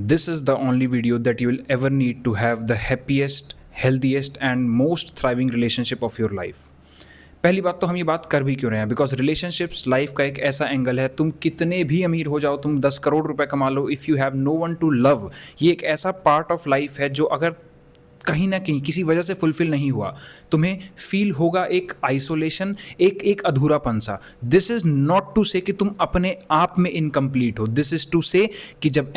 This is the only video that you will ever need to have the happiest, healthiest and most thriving relationship of your life. पहली बात तो हम ये बात कर भी क्यों रहे हैं, बिकॉज रिलेशनशिप्स लाइफ का एक ऐसा एंगल है, तुम कितने भी अमीर हो जाओ, तुम 10 करोड़ रुपए कमा लो, if you have no one to love, ये एक ऐसा पार्ट ऑफ लाइफ है जो अगर कहीं ना कहीं किसी वजह से फुलफिल नहीं हुआ, तुम्हें फील होगा एक आइसोलेशन, एक अधूरापन सा. This is not to say कि तुम अपने आप में इनकम्प्लीट हो, दिस इज टू से कि जब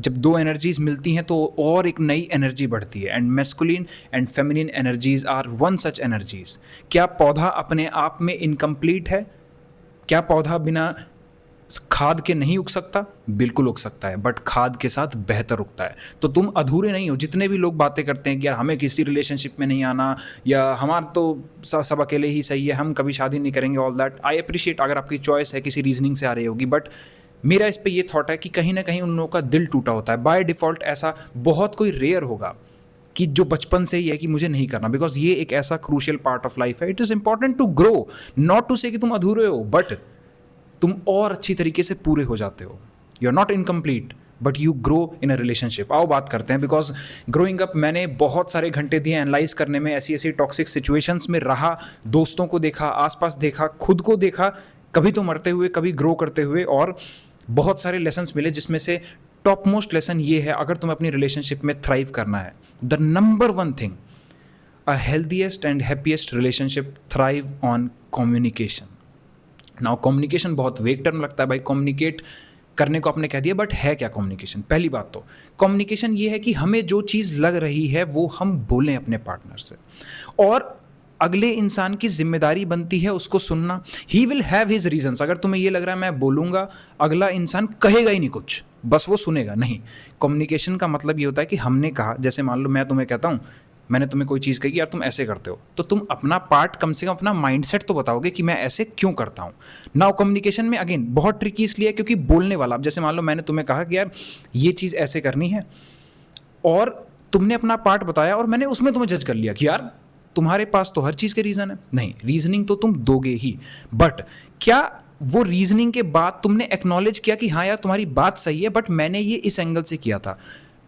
दो एनर्जीज मिलती हैं तो और एक नई एनर्जी बढ़ती है. And masculine and feminine energies are one such energies. क्या पौधा अपने आप में इनकम्प्लीट है? क्या पौधा बिना खाद के नहीं उग सकता? बिल्कुल उग सकता है, बट खाद के साथ बेहतर उगता है. तो तुम अधूरे नहीं हो. जितने भी लोग बातें करते हैं कि यार हमें किसी रिलेशनशिप में नहीं आना, या हमारा तो सब अकेले ही सही है, हम कभी शादी नहीं करेंगे, ऑल दैट आई अप्रिशिएट अगर आपकी चॉइस है, किसी रीजनिंग से आ रही होगी. बट मेरा इस पर यह थॉट है कि कहीं ना कहीं उन लोगों का दिल टूटा होता है. बाय डिफॉल्ट ऐसा बहुत कोई रेयर होगा कि जो बचपन से ही है कि मुझे नहीं करना, बिकॉज ये एक ऐसा क्रूशियल पार्ट ऑफ लाइफ है. It is important to grow, not to say कि तुम अधूरे हो, बट तुम और अच्छी तरीके से पूरे हो जाते हो. You are not incomplete but you grow in a relationship. आओ बात करते हैं, बिकॉज ग्रोइंग अप मैंने बहुत सारे घंटे दिए एनालाइज करने में, ऐसी टॉक्सिक सिचुएशंस में रहा, दोस्तों को देखा, आसपास देखा, खुद को देखा, कभी तो मरते हुए, कभी ग्रो करते हुए, और बहुत सारे लेसन्स मिले, जिसमें से टॉप मोस्ट लेसन ये है, अगर तुम्हें अपनी रिलेशनशिप में थ्राइव करना है, the number one thing, a healthiest and happiest relationship thrive on communication. Now communication बहुत वेग टर्म लगता है भाई, कम्युनिकेट करने को आपने कह दिया, बट है क्या कम्युनिकेशन? पहली बात तो कम्युनिकेशन ये है कि हमें जो चीज़ लग रही है वो हम बोलें अपने पार्टनर से, और अगले इंसान की जिम्मेदारी बनती है उसको सुनना. He will have his reasons. अगर तुम्हें ये लग रहा है मैं बोलूँगा, अगला इंसान कहेगा ही नहीं कुछ, बस वो सुनेगा, नहीं. कम्युनिकेशन का मतलब ये होता है कि हमने कहा, जैसे मान लो मैं तुम्हें कहता हूँ, मैंने तुम्हें कोई चीज़ कही, यार तुम ऐसे करते हो, तो तुम अपना पार्ट, कम से कम अपना माइंडसेट तो बताओगे कि मैं ऐसे क्यों करता हूँ. नाउ कम्युनिकेशन में अगेन बहुत ट्रिकी इसलिए क्योंकि बोलने वाला, अब जैसे मान लो मैंने तुम्हें कहा कि यार ये चीज़ ऐसे करनी है, और तुमने अपना पार्ट बताया, और मैंने उसमें तुम्हें जज कर लिया कि यार तुम्हारे पास तो हर चीज़ के रीज़न है. नहीं, रीजनिंग तो तुम दोगे ही, बट क्या वो रीजनिंग के बाद तुमने एक्नॉलेज किया कि हाँ यार तुम्हारी बात सही है, बट मैंने ये इस एंगल से किया था.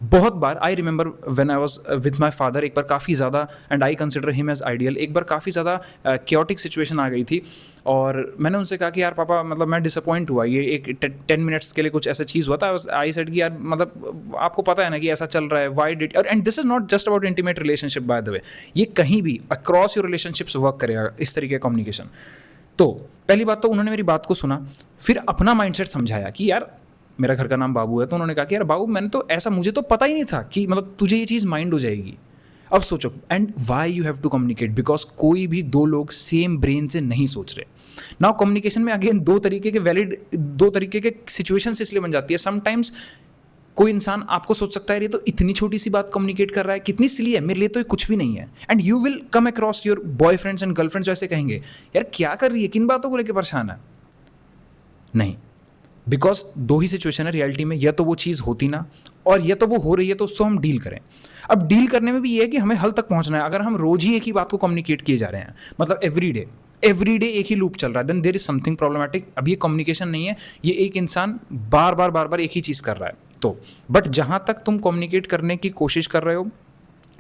बहुत बार I remember when I was with my father, एक बार काफ़ी ज़्यादा, and I consider him as ideal, एक बार काफ़ी ज़्यादा क्योटिक सिचुएशन आ गई थी, और मैंने उनसे कहा कि यार पापा, मतलब मैं डिसअपॉइंट हुआ, ये एक 10 मिनट्स के लिए कुछ ऐसा चीज़ हुआ था. आई सेड कि यार मतलब आपको पता है ना कि ऐसा चल रहा है, why did, and this is not just about intimate relationship by the way, ये कहीं भी अक्रॉस योर रिलेशनशिप्स वर्क करेगा इस तरीके का कम्युनिकेशन. तो पहली बात तो उन्होंने मेरी बात को सुना, फिर अपना माइंडसेट समझाया कि यार मेरा घर का नाम बाबू है, तो उन्होंने कहा कि यार बाबू, मैंने तो ऐसा, मुझे तो पता ही नहीं था कि मतलब तुझे ये चीज़ माइंड हो जाएगी. अब सोचो, and why you have to communicate, because कोई भी दो लोग सेम ब्रेन से नहीं सोच रहे. नाउ कम्युनिकेशन में अगेन दो तरीके के सिचुएशंस इसलिए बन जाती है. समटाइम्स कोई इंसान आपको सोच सकता है ये तो इतनी छोटी सी बात कम्युनिकेट कर रहा है, कितनी सिली है, मेरे लिए तो ये कुछ भी नहीं है. And you will come across your boyfriends and girlfriends जो ऐसे कहेंगे, यार क्या कर रही है, किन बातों को लेकर परेशान है. नहीं, बिकॉज दो ही सिचुएशन है रियलिटी में, या तो वो चीज़ होती ना, और या तो वो हो रही है, तो उसको हम डील करें. अब डील करने में भी ये है कि हमें हल तक पहुंचना है. अगर हम रोज ही एक ही बात को कम्युनिकेट किए जा रहे हैं, मतलब एवरी डे एक ही लूप चल रहा है, then there is something problematic. अब ये कम्युनिकेशन नहीं है, ये एक इंसान बार बार एक ही चीज़ कर रहा है. तो बट जहाँ तक तुम कम्युनिकेट करने की कोशिश कर रहे हो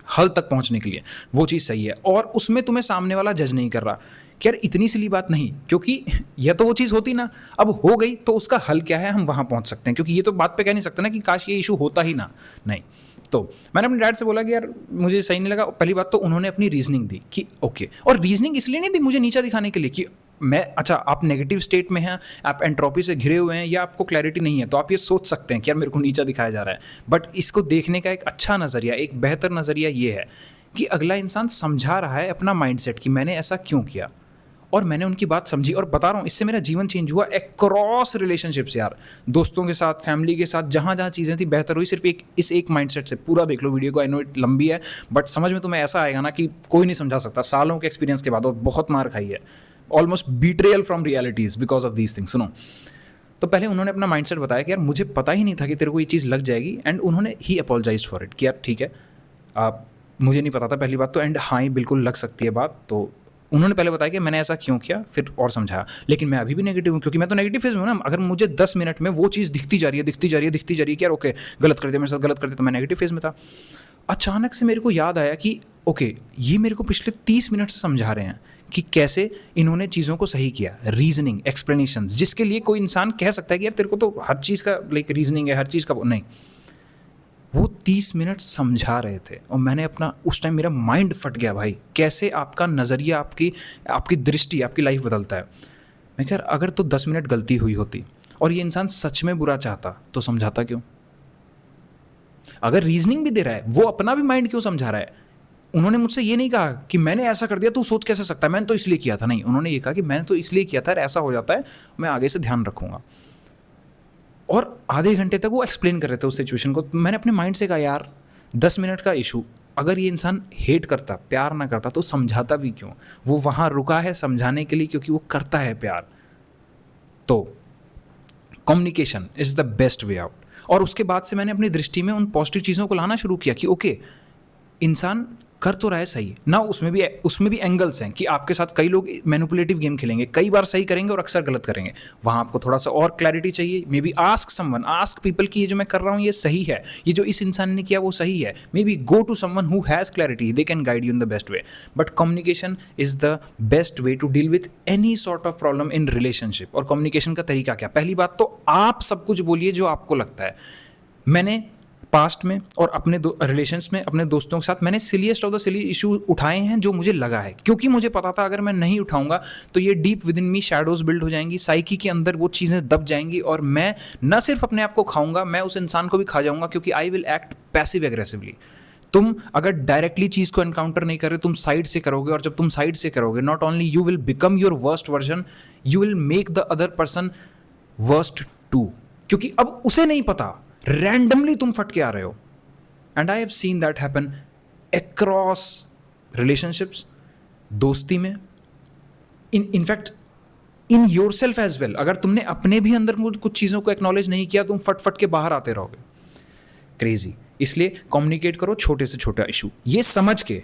हल तक पहुंचने के लिए, वो चीज़ सही है, और उसमें तुम्हें सामने वाला जज नहीं कर रहा कि यार इतनी सिली बात नहीं, क्योंकि या तो वो चीज़ होती ना, अब हो गई तो उसका हल क्या है, हम वहाँ पहुँच सकते हैं. क्योंकि ये तो बात पे कह नहीं सकते ना कि काश ये इशू होता ही ना, नहीं. तो मैंने अपने डैड से बोला कि यार मुझे सही नहीं लगा. पहली बात तो उन्होंने अपनी रीजनिंग दी कि ओके, और रीजनिंग इसलिए नहीं दी मुझे नीचा दिखाने के लिए कि मैं, अच्छा आप नेगेटिव स्टेट में हैं, आप एंट्रोपी से घिरे हुए हैं, या आपको क्लैरिटी नहीं है, तो आप ये सोच सकते हैं कि यार मेरे को नीचा दिखाया जा रहा है. बट इसको देखने का एक अच्छा नज़रिया, एक बेहतर नज़रिया ये है कि अगला इंसान समझा रहा है अपना माइंडसेट कि मैंने ऐसा क्यों किया, और मैंने उनकी बात समझी, और बता रहा हूँ इससे मेरा जीवन चेंज हुआ अक्रॉस रिलेशनशिप्स यार, दोस्तों के साथ, फैमिली के साथ, जहाँ जहाँ चीज़ें थी बेहतर हुई सिर्फ एक माइंडसेट से. पूरा देख लो वीडियो को, आई नो इट लंबी है, बट समझ में तुम्हें ऐसा आएगा ना कि कोई नहीं समझा सकता, सालों के एक्सपीरियंस के बाद, और बहुत मार खाई है, almost betrayal from realities because of these things. सुनो, तो पहले उन्होंने अपना माइंडसेट बताया कि यार मुझे पता ही नहीं था कि तेरे को ये चीज़ लग जाएगी, एंड उन्होंने ही अपोलोजाइज फॉर इट कि यार ठीक है, आप, मुझे नहीं पता था पहली बात तो, एंड हाँ ही बिल्कुल लग सकती है बात, तो उन्होंने पहले बताया कि मैंने ऐसा क्यों किया, फिर और समझाया। लेकिन मैं अभी भी नेगेटिव हूँ, क्योंकि मैं तो नेगेटिव फेज में हूँ ना। अगर मुझे 10 मिनट में वो चीज़ दिखती जा रही है, दिखती जा रही है, दिखती जा रही है कि यार ओके गलत कर दिया मेरे साथ, गलत कर दिया, तो मैं नेगेटिव फेज में था। अचानक से मेरे को याद आया कि ओके ये मेरे को पिछले 30 मिनट से समझा रहे हैं कि कैसे इन्होंने चीज़ों को सही किया, रीजनिंग, एक्सप्लेनेशन, जिसके लिए कोई इंसान कह सकता है कि यार तेरे को तो हर चीज़ का लाइक रीजनिंग है, हर चीज़ का नहीं। वो 30 मिनट समझा रहे थे और मैंने अपना उस टाइम मेरा माइंड फट गया भाई, कैसे आपका नज़रिया, आपकी आपकी दृष्टि, आपकी लाइफ बदलता है। मैं कह अगर तो 10 मिनट गलती हुई होती और ये इंसान सच में बुरा चाहता तो समझाता क्यों? अगर रीजनिंग भी दे रहा है, वो अपना भी माइंड क्यों समझा रहा है? उन्होंने मुझसे ये नहीं कहा कि मैंने ऐसा कर दिया, तू सोच कैसे सकता है, मैंने तो इसलिए किया था। नहीं, उन्होंने ये कहा कि मैंने तो इसलिए किया था, ऐसा हो जाता है, मैं आगे से ध्यान रखूंगा। और आधे घंटे तक वो एक्सप्लेन कर रहे थे उस सिचुएशन को। मैंने अपने माइंड से कहा यार 10 मिनट का इशू, अगर ये इंसान हेट करता, प्यार ना करता, तो समझाता भी क्यों? वो वहाँ रुका है समझाने के लिए क्योंकि वो करता है प्यार। तो communication is the best way out. और उसके बाद से मैंने अपनी दृष्टि में उन पॉजिटिव चीज़ों को लाना शुरू किया कि ओके इंसान कर तो रहा है सही ना, उसमें भी एंगल्स हैं कि आपके साथ कई लोग मैनिपुलेटिव गेम खेलेंगे, कई बार सही करेंगे और अक्सर गलत करेंगे। वहाँ आपको थोड़ा सा और क्लैरिटी चाहिए। May be ask someone, ask people कि ये जो मैं कर रहा हूँ ये सही है, ये जो इस इंसान ने किया वो सही है। Maybe go to someone who has clarity, they can guide you in the best way. But communication is the best way to deal with any sort of problem in relationship. और communication का तरीका क्या? पहली बात तो आप सब कुछ बोलिए जो आपको लगता है। मैंने पास्ट में और अपने रिलेशंस में अपने दोस्तों के साथ मैंने सिलीएस्ट ऑफ द सिली इशू उठाए हैं जो मुझे लगा है, क्योंकि मुझे पता था अगर मैं नहीं उठाऊंगा तो ये deep with in me shadows build हो जाएंगी, साइकी के अंदर वो चीज़ें दब जाएंगी और मैं न सिर्फ अपने आप को खाऊंगा, मैं उस इंसान को भी खा जाऊंगा, क्योंकि I will act passive aggressively. तुम अगर डायरेक्टली चीज़ को एनकाउंटर नहीं कर रहे, तुम साइड से करोगे, और जब तुम साइड से करोगे not only you will become your worst version, you will make the other person worst too, क्योंकि अब उसे नहीं पता, रैंडमली तुम फट के आ रहे हो। And I have seen that happen across relationships, दोस्ती में, in fact in your self as well. अगर तुमने अपने भी अंदर कुछ चीज़ों को एक्नॉलेज नहीं किया, तुम फट फट के बाहर आते रहोगे। क्रेजी। इसलिए कम्युनिकेट करो छोटे से छोटा इशू, ये समझ के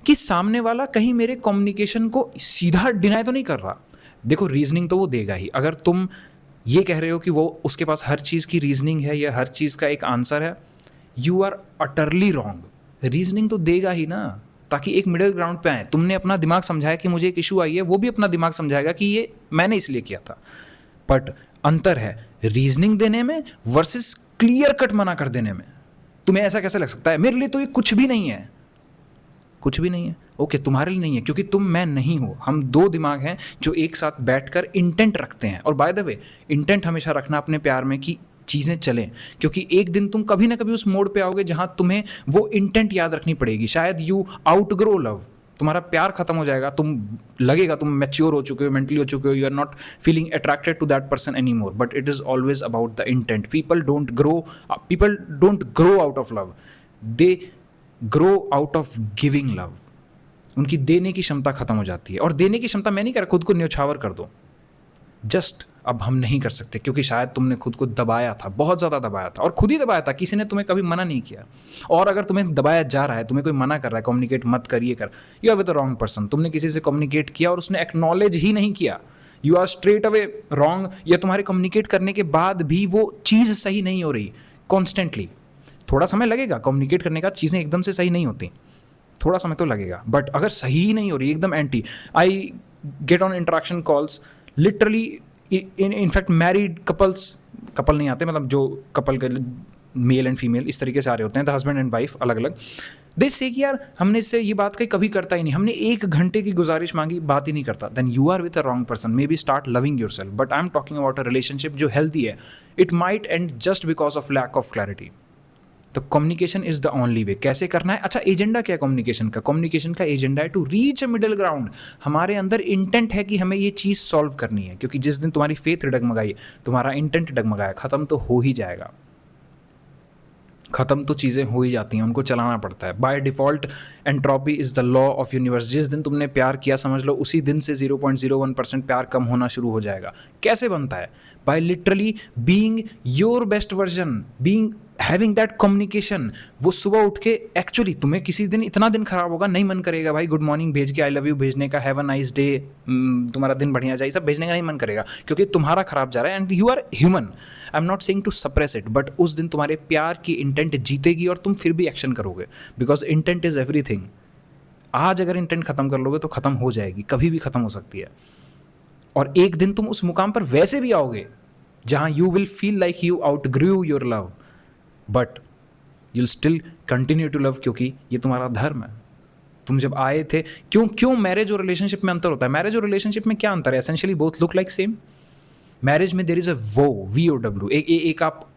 कि सामने वाला कहीं मेरे कम्युनिकेशन को सीधा डिनाई तो नहीं कर रहा। देखो रीजनिंग तो वो देगा ही। अगर तुम ये कह रहे हो कि वो उसके पास हर चीज़ की रीजनिंग है या हर चीज़ का एक आंसर है, you are utterly wrong. Reasoning तो देगा ही ना, ताकि एक मिडिल ग्राउंड पे आए। तुमने अपना दिमाग समझाया कि मुझे एक इशू आई है, वो भी अपना दिमाग समझाएगा कि ये मैंने इसलिए किया था। बट अंतर है रीजनिंग देने में वर्सेस क्लियर कट मना कर देने में। तुम्हें ऐसा कैसे लग सकता है मेरे लिए तो ये कुछ भी नहीं है, कुछ भी नहीं है। ओके तुम्हारे लिए नहीं है क्योंकि तुम मैं नहीं हो। हम दो दिमाग हैं जो एक साथ बैठकर इंटेंट रखते हैं। और बाय द वे इंटेंट हमेशा रखना अपने प्यार में कि चीज़ें चलें, क्योंकि एक दिन तुम कभी ना कभी उस मोड पे आओगे जहां तुम्हें वो इंटेंट याद रखनी पड़ेगी। शायद यू आउटग्रो लव, तुम्हारा प्यार खत्म हो जाएगा, तुम लगेगा तुम मैच्योर हो चुके हो, मेंटली हो चुके हो, you are not feeling attracted to that person any more. But it is always about the intent. People don't grow out of love, they grow out of giving love. उनकी देने की क्षमता खत्म हो जाती है। और देने की क्षमता मैं नहीं कह रहा खुद को न्यौछावर कर दो, जस्ट अब हम नहीं कर सकते क्योंकि शायद तुमने खुद को दबाया था, बहुत ज़्यादा दबाया था, और खुद ही दबाया था, किसी ने तुम्हें कभी मना नहीं किया। और अगर तुम्हें दबाया जा रहा है, तुम्हें कोई मना कर रहा है कम्युनिकेट मत करिए कर, you are with the wrong person. तुमने किसी से कम्युनिकेट किया और उसने एक्नॉलेज ही नहीं किया, you are straight away wrong. या तुम्हारे कम्युनिकेट करने के बाद भी वो चीज़ सही नहीं हो रही कॉन्स्टेंटली। थोड़ा समय लगेगा कम्युनिकेट करने का, चीज़ें एकदम से सही नहीं होती, थोड़ा समय तो लगेगा। बट अगर सही ही नहीं हो रही, एकदम anti, I get on interaction calls literally, in fact married couple नहीं आते, मतलब जो कपल के मेल एंड फीमेल इस तरीके से आ रहे होते हैं, द हस्बैंड एंड वाइफ अलग अलग, दे से कि यार हमने इससे ये बात कभी करता ही नहीं, हमने 1 घंटे की गुजारिश मांगी, बात ही नहीं करता। Then you are with a wrong person. May be start loving yourself. But I am talking about a relationship जो हेल्दी है। It might end just because of lack of clarity. तो communication is the only way. कैसे करना है? अच्छा agenda क्या है communication का? कम्युनिकेशन का एजेंडा है to reach a middle ground. हमारे अंदर इंटेंट है कि हमें ये चीज़ सॉल्व करनी है, क्योंकि जिस दिन तुम्हारी फेथ डगमगाई, तुम्हारा इंटेंट डगमगाया, खत्म तो हो ही जाएगा। खत्म तो चीज़ें हो ही जाती हैं, उनको चलाना पड़ता है। By default entropy is the law of universe. जिस दिन तुमने प्यार किया समझ लो उसी दिन से 0.01% प्यार कम होना शुरू हो जाएगा। कैसे बनता है? By literally being your best version, being having that communication, वो सुबह उठ के एक्चुअली तुम्हें किसी दिन इतना दिन खराब होगा, नहीं मन करेगा भाई गुड मॉर्निंग भेज के, आई लव यू भेजने का, हैव अ नाइस डे, तुम्हारा दिन बढ़िया जाए, सब भेजने का नहीं मन करेगा क्योंकि तुम्हारा खराब जा रहा है and you are human. I am not saying to suppress it, but उस दिन तुम्हारे प्यार की इंटेंट जीतेगी और तुम फिर भी एक्शन करोगे, बिकॉज इंटेंट इज एवरीथिंग। आज अगर इंटेंट खत्म कर लोगे तो खत्म हो जाएगी, कभी भी खत्म हो सकती है। और एक दिन तुम उस मुकाम पर वैसे भी आओगे जहां you will feel like you outgrew your love, but you'll still continue to love, क्योंकि ये तुम्हारा धर्म है। तुम जब आए थे, क्यों मैरिज और रिलेशनशिप में अंतर होता है? मैरिज और रिलेशनशिप में क्या अंतर है? Essentially both look like same. Marriage में देयर इज अ VOW, एक आप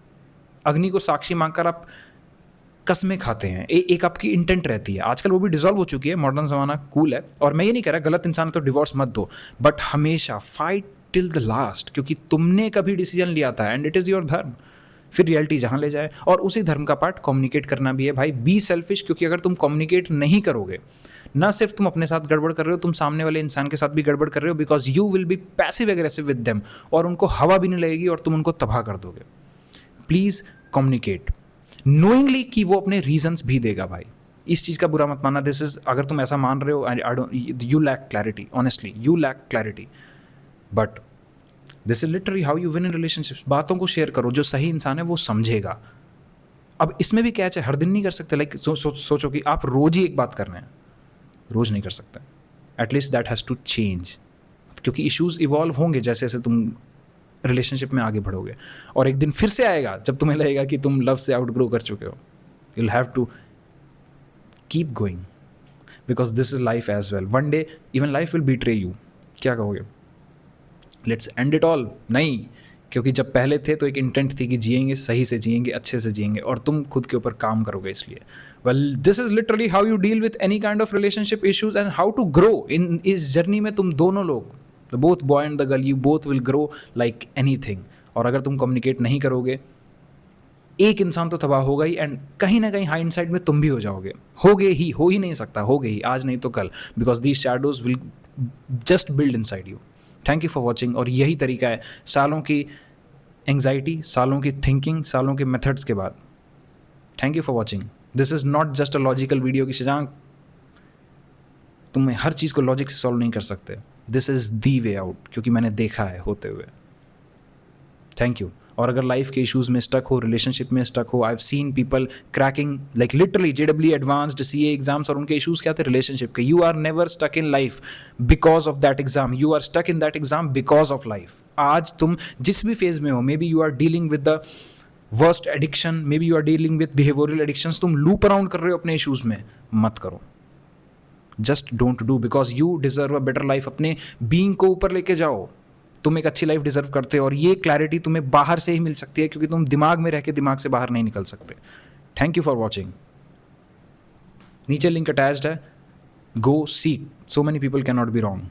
अग्नि को साक्षी मांगकर आप कस्में खाते हैं, एक आपकी इंटेंट रहती है। आजकल वो भी डिसॉल्व हो चुकी है, मॉडर्न ज़माना कूल है, और मैं ये नहीं कह रहा गलत इंसान है तो डिवोर्स मत दो, बट हमेशा फाइट टिल द लास्ट, क्योंकि तुमने कभी डिसीजन लिया था एंड इट इज़ योर धर्म। फिर रियलिटी जहाँ ले जाए, और उसी धर्म का पार्ट कम्युनिकेट करना भी है भाई। बी सेल्फिश, क्योंकि अगर तुम कम्युनिकेट नहीं करोगे, ना सिर्फ तुम अपने साथ गड़बड़ कर रहे हो, तुम सामने वाले इंसान के साथ भी गड़बड़ कर रहे हो, because you will be passive aggressive with them, और उनको हवा भी नहीं लगेगी और तुम उनको तबाह कर दोगे। प्लीज़ कम्युनिकेट नोइंगली कि वो अपने रीजंस भी देगा भाई। इस चीज़ का बुरा मत मानना। दिस इज, अगर तुम ऐसा मान रहे हो, I don't, you lack clarity, honestly you lack clarity, but this is literally how you win in relationships. बातों को शेयर करो, जो सही इंसान है वो समझेगा। अब इसमें भी कैच है, हर दिन नहीं कर सकते। लाइक सोचो कि आप रोज ही एक बात कर रहे हैं, रोज नहीं कर सकते। At least that has to change, क्योंकि इश्यूज इवॉल्व होंगे जैसे जैसे तुम रिलेशनशिप में आगे बढ़ोगे, और एक दिन फिर से आएगा जब तुम्हें लगेगा कि तुम लव से आउटग्रो कर चुके हो। You will have to keep going, because this is life as well. One day even life will betray you. क्या कहोगे? Let's end it all? नहीं, क्योंकि जब पहले थे तो एक इंटेंट थी कि जिएंगे, सही से जिएंगे, अच्छे से जिएंगे, और तुम खुद के ऊपर काम करोगे। इसलिए well, this is literally how you deal with any kind of relationship issues and how to grow in इस जर्नी में। तुम दोनों लोग, both boy and the girl, you both will grow like anything. और अगर तुम कम्युनिकेट नहीं करोगे, एक इंसान तो तबाह होगा ही, एंड कहीं ना कहीं हाइंडसाइड में तुम भी हो जाओगे। होगे ही, हो ही नहीं सकता, होगे ही, आज नहीं तो कल, because these shadows will just build inside you. Thank you for watching. और यही तरीका है सालों की एंग्जाइटी, सालों की थिंकिंग, सालों के मेथड्स के बाद। Thank you for watching. This is not just a logical video की शजांग, तुम्हें हर चीज़ को लॉजिक से सॉल्व नहीं कर सकते। This is the way out, क्योंकि मैंने देखा है होते हुए। Thank you. और अगर लाइफ के इश्यूज में स्टक हो, रिलेशनशिप में स्टक हो, I have seen people cracking like literally JEE advanced CA exams, और उनके इश्यूज क्या थे? रिलेशनशिप के। You are never stuck in life because of that exam, you are stuck in that exam because of life. आज तुम जिस भी phase में हो, maybe you are dealing with the worst addiction, maybe you are dealing with behavioural addictions, तुम loop around कर रहे हो अपने इश्यूज में, मत करो। Just don't do, because you deserve a better life. अपने बीइंग को ऊपर लेके जाओ, तुम एक अच्छी लाइफ डिजर्व करते हो, और ये क्लैरिटी तुम्हें बाहर से ही मिल सकती है, क्योंकि तुम दिमाग में रह के दिमाग से बाहर नहीं निकल सकते। Thank you for watching. नीचे लिंक अटैच्ड है, go seek, so many people can not be wrong.